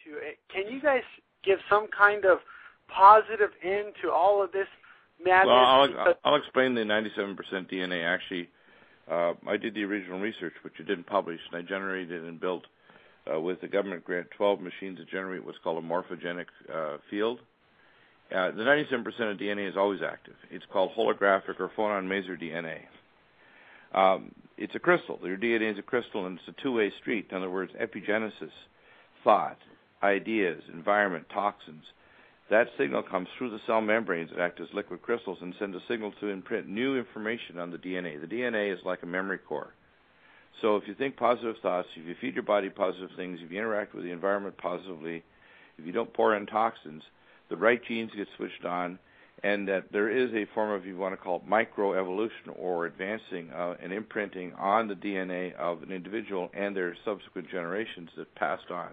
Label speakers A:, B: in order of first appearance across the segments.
A: to. Can you guys give some kind of positive end to all of this madness?
B: Well, I'll explain the 97% DNA. Actually, I did the original research, which you didn't publish, and I generated and built with the government grant 12 machines to generate what's called a morphogenic field. The 97% of DNA is always active. It's called holographic or phonon maser DNA. It's a crystal. Your DNA is a crystal, and it's a two-way street. In other words, epigenesis, thought, ideas, environment, toxins. That signal comes through the cell membranes that act as liquid crystals and send a signal to imprint new information on the DNA. The DNA is like a memory core. So if you think positive thoughts, if you feed your body positive things, if you interact with the environment positively, if you don't pour in toxins, the right genes get switched on, and that there is a form of, you want to call it microevolution, or advancing and imprinting on the DNA of an individual and their subsequent generations that passed on.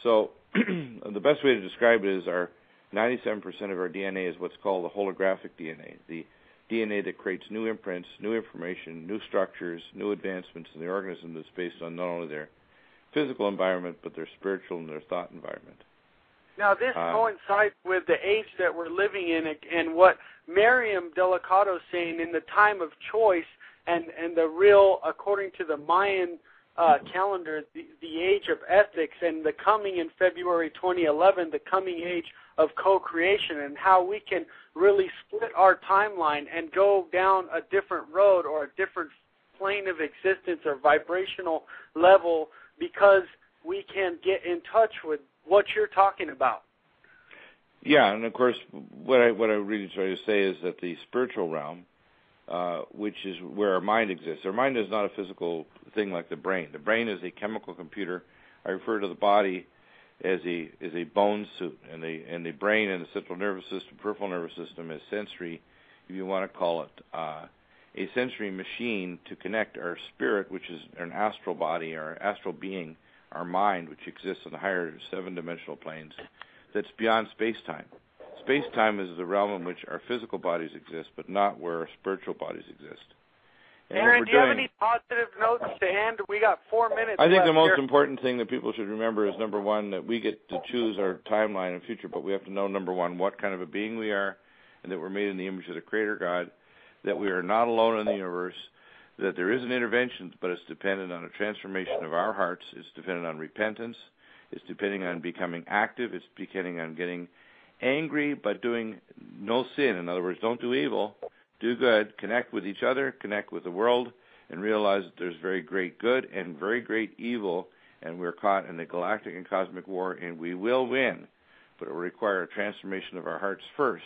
B: So the best way to describe it is our 97% of our DNA is what's called the holographic DNA, the DNA that creates new imprints, new information, new structures, new advancements in the organism that's based on not only their physical environment, but their spiritual and their thought environment.
A: Now, this coincides with the age that we're living in and what Miriam Delicado is saying in the time of choice and the real, according to the Mayan calendar, the age of ethics, and the coming in February 2011, the coming age of co-creation, and how we can really split our timeline and go down a different road or a different plane of existence or vibrational level, because we can get in touch with what you're talking about.
B: Yeah, and of course, what I really try to say is that the spiritual realm, which is where our mind exists. Our mind is not a physical thing like the brain. The brain is a chemical computer. I refer to the body as a bone suit, and the brain and the central nervous system, peripheral nervous system, as sensory, if you want to call it, a sensory machine to connect our spirit, which is an astral body, our astral being, our mind, which exists in the higher seven-dimensional planes, that's beyond space-time. Space-time is the realm in which our physical bodies exist, but not where our spiritual bodies exist. And
A: Aaron, do you have any positive notes to end? We got 4 minutes
B: I think
A: left
B: the most
A: here.
B: important thing that people should remember is, number one, that we get to choose our timeline and future, but we have to know, number one, what kind of a being we are, and that we're made in the image of the Creator God, that we are not alone in the universe, that there is an intervention, but it's dependent on a transformation of our hearts. It's dependent on repentance. It's depending on becoming active. It's depending on getting angry, but doing no sin. In other words, don't do evil, do good, connect with each other, connect with the world, and realize that there's very great good and very great evil, and we're caught in the galactic and cosmic war, and we will win, but it will require a transformation of our hearts first,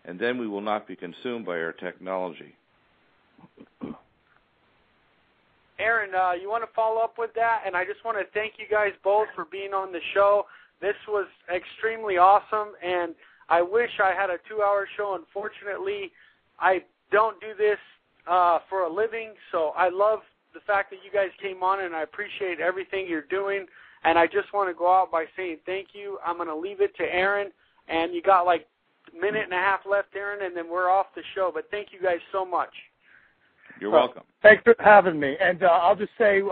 B: and then we will not be consumed by our technology.
A: Aaron, you want to follow up with that? And I just want to thank you guys both for being on the show. This was extremely awesome, and I wish I had a 2-hour show. Unfortunately, I don't do this for a living, so I love the fact that you guys came on, and I appreciate everything you're doing. And I just want to go out by saying thank you. I'm going to leave it to Aaron, and you got like a minute and a half left, Aaron, and then we're off the show. But thank you guys so much.
B: You're welcome.
C: Thanks for having me. And I'll just say,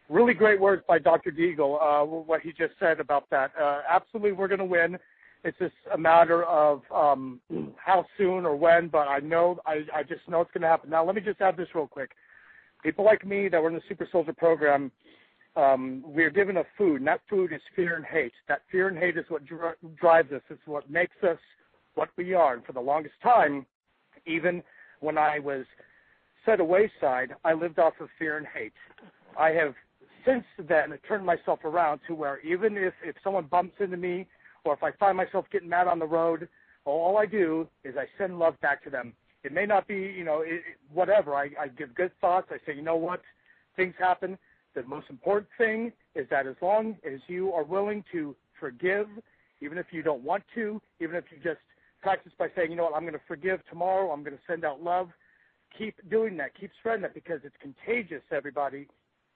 C: really great words by Dr. Deagle, what he just said about that. Absolutely, we're going to win. It's just a matter of how soon or when, but I just know it's going to happen. Now, let me just add this real quick. People like me that were in the Super Soldier program, we're given a food, and that food is fear and hate. That fear and hate is what drives us. It's what makes us what we are. And for the longest time, even when I was set away side, I lived off of fear and hate. I have since then turned myself around to where even if someone bumps into me or if I find myself getting mad on the road, all I do is I send love back to them. It may not be, whatever. I give good thoughts. I say, you know what, things happen. The most important thing is that as long as you are willing to forgive, even if you don't want to, even if you just practice by saying, you know what, I'm going to forgive tomorrow, I'm going to send out love, keep doing that. Keep spreading that, because it's contagious, everybody.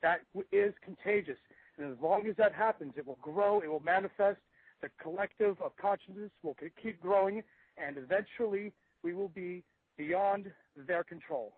C: That is contagious. And as long as that happens, it will grow, it will manifest. The collective of consciousness will keep growing, and eventually we will be beyond their control.